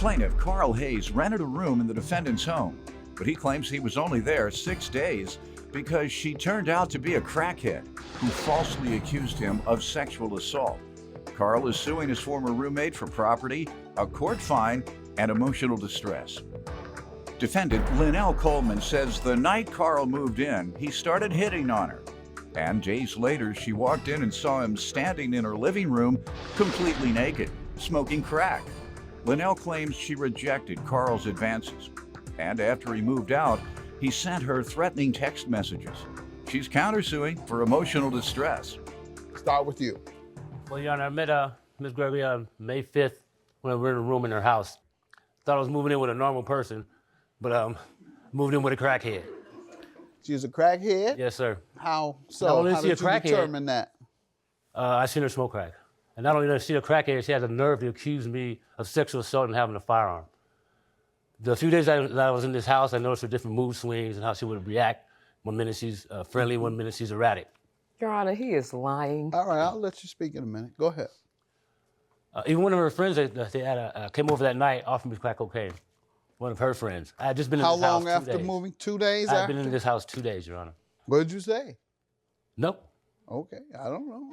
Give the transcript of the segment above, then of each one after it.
Plaintiff Carl Hayes rented a room in the defendant's home, but he claims he was only there 6 days because she turned out to be a crackhead who falsely accused him of sexual assault. Carl is suing his former roommate for property, a court fine, and emotional distress. Defendant Linnell Coleman says the night Carl moved in, he started hitting on her. And days later, she walked in and saw him standing in her living room, completely naked, smoking crack. Linnell claims she rejected Carl's advances. And after he moved out, he sent her threatening text messages. She's countersuing for emotional distress. Start with you. Well, Your Honor, I met Ms. Gregory on May 5th when we were in a room in her house. Thought I was moving in with a normal person, but moved in with a crackhead. She's a crackhead? Yes, sir. How so? Not only How is she did a you crackhead, determine that? I seen her smoke crack. And not only does she a crackhead, she has the nerve to accuse me of sexual assault and having a firearm. The few days that I was in this house, I noticed her different mood swings and how she would react. One minute she's friendly, one minute she's erratic. Your Honor, he is lying. All right, I'll let you speak in a minute. Go ahead. Even one of her friends came over that night, offered me crack cocaine. One of her friends. I had just been in How this house long after 2 days. moving? 2 days I had after? been in this house 2 days, Your Honor. What did you say? Nope. Okay, I don't know.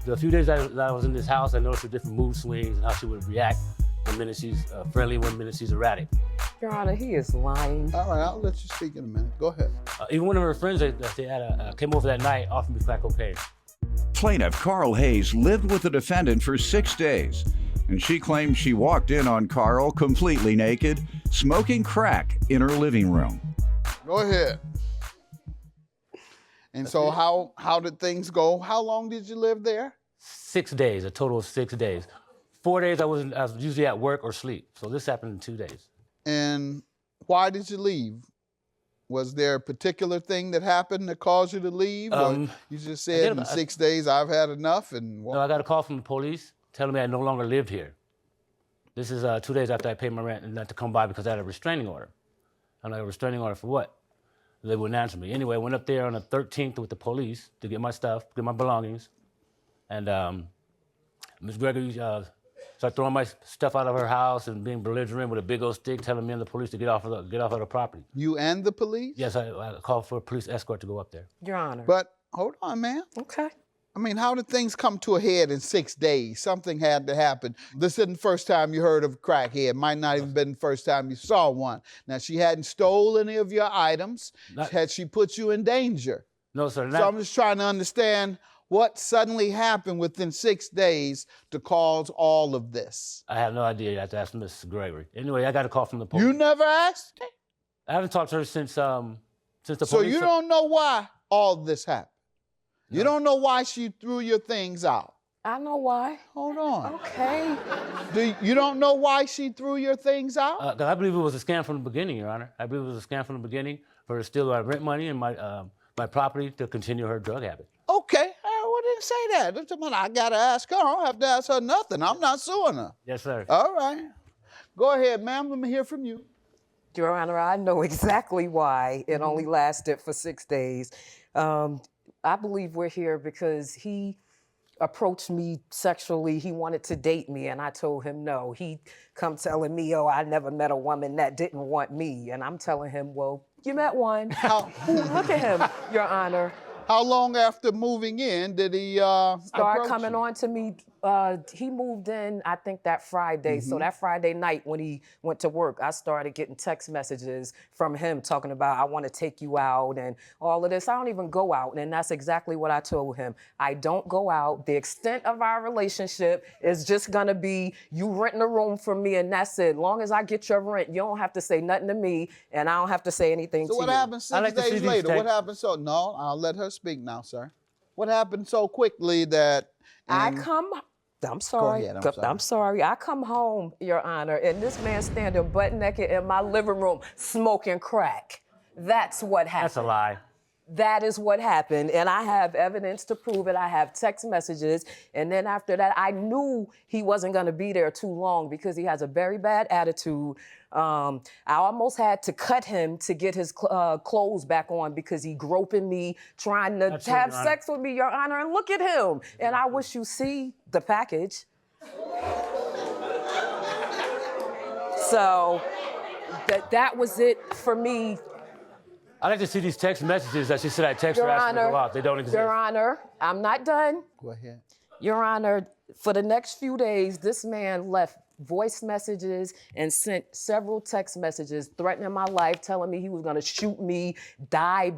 The few days that I was in this house, I noticed her different mood swings and how she would react. One minute she's friendly, one minute she's erratic. Your Honor, he is lying. All right, I'll let you speak in a minute. Go ahead. Even one of her friends came over that night, offered me crack cocaine. Plaintiff Carl Hayes lived with the defendant for 6 days, and she claims she walked in on Carl completely naked, smoking crack in her living room. Go ahead. And so how did things go? How long did you live there? 6 days, a total of 6 days. 4 days I was usually at work or sleep, so this happened in 2 days. And why did you leave? Was there a particular thing that happened that caused you to leave? Or you just said in 6 days I've had enough and... No, I got a call from the police telling me I no longer lived here. This is 2 days after I paid my rent and not to come by because I had a restraining order. I'm like, a restraining order for what? They wouldn't answer me. Anyway, I went up there on the 13th with the police to get my stuff, get my belongings. And Ms. Gregory started throwing my stuff out of her house and being belligerent with a big old stick, telling me and the police to get off of the property. You and the police? Yes, I called for a police escort to go up there. Your Honor. But hold on, man. Okay. I mean, how did things come to a head in 6 days? Something had to happen. This isn't the first time you heard of a crackhead. Might not even been the first time you saw one. Now, she hadn't stole any of your items. Had she put you in danger? No, sir. So I'm just trying to understand what suddenly happened within 6 days to cause all of this. I have no idea. You have to ask Miss Gregory. Anyway, I got a call from the police. You never asked her? I haven't talked to her since the police. So you don't know why all this happened? No. You don't know why she threw your things out? I know why. Hold on. Okay. You don't know why she threw your things out? I believe it was a scam from the beginning, Your Honor. I believe it was a scam from the beginning for her to steal my rent money and my property to continue her drug habit. Okay. I didn't say that. I got to ask her. I don't have to ask her nothing. I'm not suing her. Yes, sir. All right. Go ahead, ma'am. Let me hear from you. Your Honor, I know exactly why it only lasted for 6 days. I believe we're here because he approached me sexually. He wanted to date me, and I told him no. He come telling me, oh, I never met a woman that didn't want me. And I'm telling him, well, you met one. Look at him, Your Honor. How long after moving in did he start coming on to me? He moved in, I think, that Friday. So that Friday night when he went to work, I started getting text messages from him talking about, I want to take you out and all of this. I don't even go out. And that's exactly what I told him. I don't go out. The extent of our relationship is just going to be you renting a room from me and that's it. Long as I get your rent, you don't have to say nothing to me and I don't have to say anything to you. So what happened 6 days later? What happened no, I'll let her speak now, sir. What happened so quickly that... I'm sorry. Go ahead, I'm sorry. I come home, Your Honor, and this man standing butt naked in my living room smoking crack. That's what happened. That's a lie. That is what happened, and I have evidence to prove it. I have text messages, and then after that, I knew he wasn't going to be there too long because he has a very bad attitude. I almost had to cut him to get his clothes back on because he groping me, trying to have sex with me, Your Honor, and look at him. And I wish you see the package. So that was it for me. I like to see these text messages that she said I text Your her asking me to go Honor, out. They don't exist. Your Honor, I'm not done. Go ahead. Your Honor, for the next few days, this man left voice messages and sent several text messages threatening my life, telling me he was gonna shoot me, die,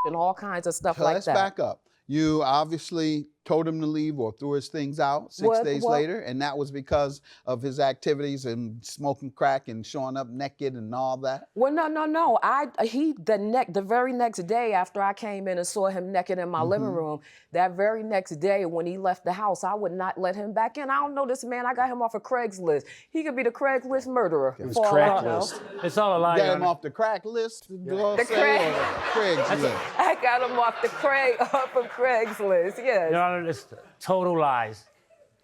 and all kinds of stuff So like let's that. back up. You obviously told him to leave or threw his things out 6 days later, and that was because of his activities and smoking crack and showing up naked and all that? Well, no. The very next day after I came in and saw him naked in my living room, that very next day when he left the house, I would not let him back in. I don't know this man. I got him off of Craigslist. He could be the Craigslist murderer. It was Craigslist. It's all a lie. Got Your him Honor. off the crack list? The Craigslist. I got him off of Craigslist. Yes. Your Honor, it's total lies.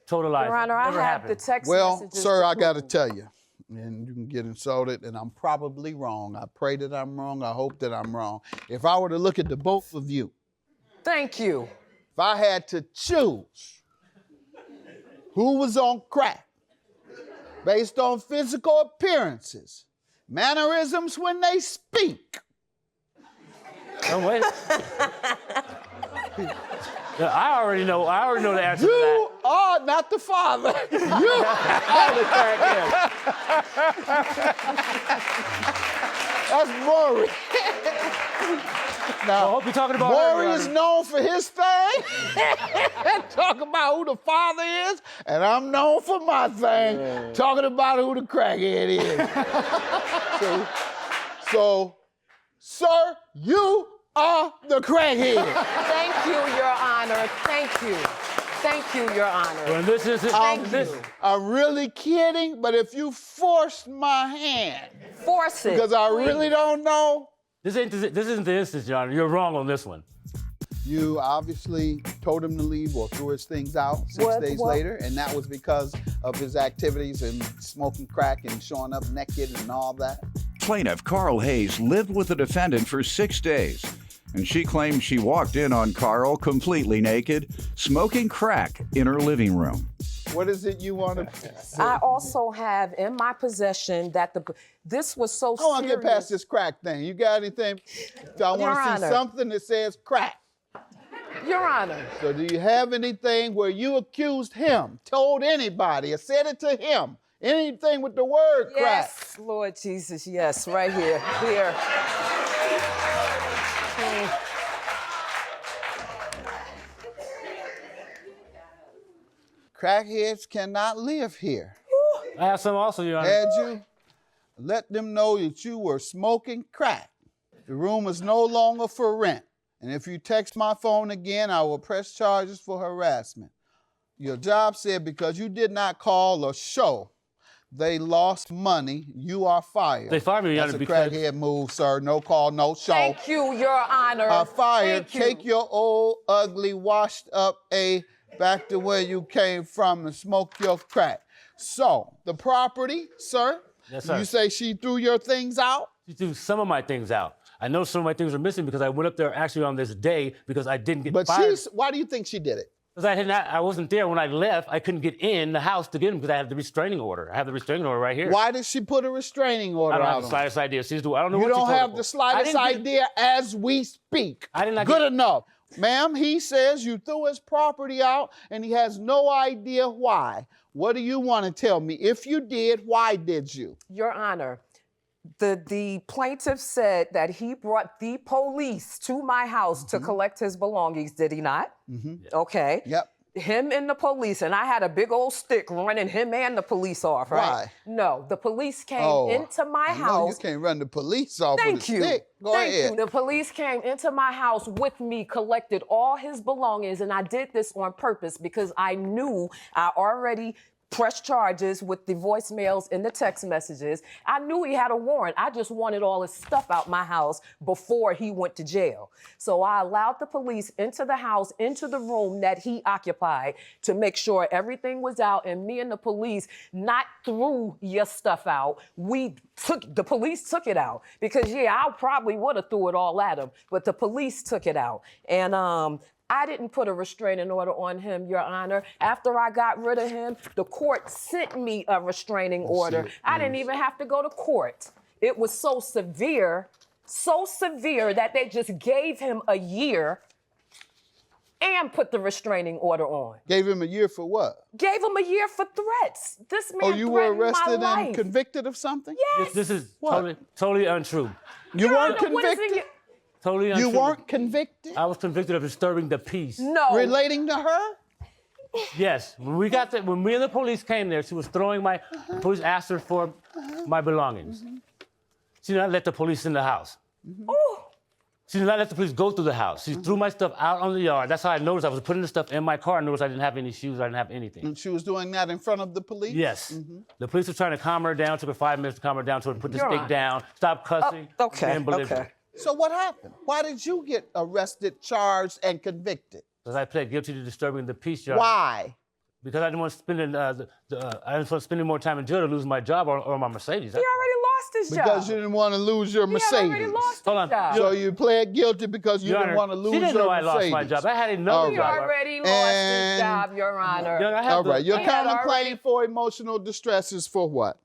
Total lies. Your Honor, I Never have the happened. text Well, messages. sir, I to got to prove. tell you, and you can get insulted, and I'm probably wrong. I pray that I'm wrong. I hope that I'm wrong. If I were to look at the both of you, Thank you. if I had to choose who was on crack based on physical appearances, mannerisms when they speak, Don't wait. Yeah, I already know the answer to you are not the father. You are the crackhead. That's Maury. that. I hope you're talking about her, Maury Your is Honor. known for his thing. Talk about who the father is, and I'm known for my thing, talking about who the crackhead is. so, sir, you are the crackhead. Thank you, Your Honor. Thank you. Thank you, Your Honor. When this is I'm really kidding, but if you forced my hand, Force it. because I really don't know, this isn't the instance, Your Honor. You're wrong on this one. you obviously told him to leave or threw his things out 6 days later, and that was because of his activities and smoking crack and showing up naked and all that. Plaintiff Carl Hayes lived with the defendant for 6 days, and she claims she walked in on Carl completely naked, smoking crack in her living room. What is it you want to say? I also have in my possession that this was so I want to serious. get past this crack thing. You got anything? So I want Your to see Honor. something that says crack. Your Honor. So do you have anything where you accused him, told anybody, or said it to him? Anything with the word crack? Yes, Lord Jesus, yes, right here. Here. Crackheads cannot live here. I have some also, Your Honor. Had you let them know that you were smoking crack, the room is no longer for rent. And if you text my phone again, I will press charges for harassment. Your job said because you did not call or show they lost money, you are fired. They fired me, Your That's Honor, a because- crackhead move, sir. No call, no show. Thank you, Your Honor. Are fired. Thank you. Take your old, ugly, washed up back to where you came from and smoke your crack. So, the property, sir, Yes, sir. you say she threw your things out? She threw some of my things out. I know some of my things are missing because I went up there actually on this day because I didn't get But fired. why do you think she did it? Because I wasn't there when I left. I couldn't get in the house to get him because I had the restraining order. I have the restraining order right here. Why did she put a restraining order I don't out have the on? slightest idea. I don't know You what she don't told have her the for. slightest I didn't get- idea as we speak. I did not Good get- enough. Ma'am, he says you threw his property out and he has no idea why. What do you want to tell me? If you did, why did you? Your Honor, the plaintiff said that he brought the police to my house to collect his belongings, did he not? Okay. Yep. Him and the police, and I had a big old stick running him and the police off, right? Why? No, the police came into my I know house. you can't run the police off Thank with a you. stick. Go Thank ahead. you. The police came into my house with me, collected all his belongings, and I did this on purpose because I knew I already pressed charges with the voicemails and the text messages. I knew he had a warrant. I just wanted all his stuff out my house before he went to jail. So I allowed the police into the house, into the room that he occupied to make sure everything was out, and me and the police not threw your stuff out. The police took it out because I probably would have threw it all at him, but the police took it out. And I didn't put a restraining order on him, Your Honor. After I got rid of him, the court sent me a restraining order. I didn't even have to go to court. It was so severe that they just gave him a year and put the restraining order on. Gave him a year for what? Gave him a year for threats. This man Oh, you were threatened my arrested life. and convicted of something? Yes. This is What? totally untrue. You Your weren't Honor, what is in convicted? Totally untrue. You weren't convicted? I was convicted of disturbing the peace. No. Relating to her? Yes. When me and the police came there, she was throwing the police asked her for my belongings. She did not let the police in the house. Oh. She did not let the police go through the house. She threw my stuff out on the yard. That's how I noticed I was putting the stuff in my car. I noticed I didn't have any shoes. I didn't have anything. And she was doing that in front of the police? Yes. The police were trying to calm her down. Took her 5 minutes to calm her down. Told her to put the Your stick Honor. down, stop cussing, Okay. and belligerent. Okay. So what happened? Why did you get arrested, charged, and convicted? Because I pled guilty to disturbing the peace, Your Honor. Why? Because I didn't want to spend I didn't want to spend any more time in jail to lose my job or my Mercedes. He already lost his job. Because you didn't want to lose your He had already Mercedes. lost Hold his on. job. So you pled guilty because you Your didn't Honor, want to lose she didn't your know I Mercedes. lost my job. I had another All He job. right. already lost And- his job, Your Honor. Your Honor, I have All right, your He had counterclaim already- for emotional distress is for what?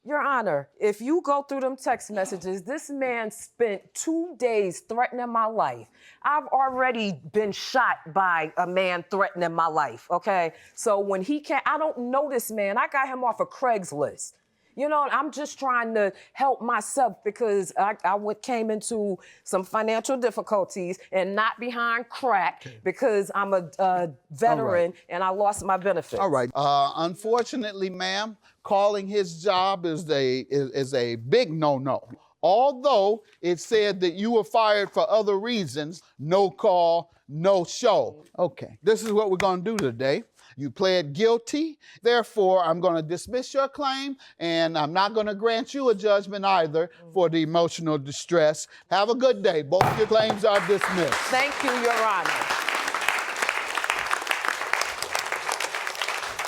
Your Honor, if you go through them text messages, this man spent 2 days threatening my life. I've already been shot by a man threatening my life, okay? So when he can't, I don't know this man. I got him off of Craigslist. You know, I'm just trying to help myself because I came into some financial difficulties and not behind crack because I'm a veteran and I lost my benefits. All right. Unfortunately, ma'am, calling his job is a big no-no. Although it said that you were fired for other reasons, no call, no show. Okay, this is what we're gonna do today. You pled guilty, therefore I'm gonna dismiss your claim and I'm not gonna grant you a judgment either for the emotional distress. Have a good day. Both your claims are dismissed. Thank you, Your Honor.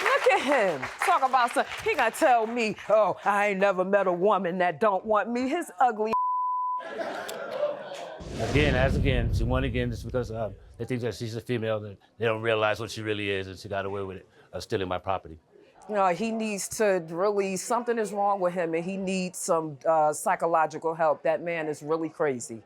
Look at him. Talk about something. He gonna tell me, oh, I ain't never met a woman that don't want me. His ugly. Again, she won again just because they think that she's a female, that they don't realize what she really is, and she got away with it, stealing my property. You know, he needs to really, something is wrong with him and he needs some psychological help. That man is really crazy.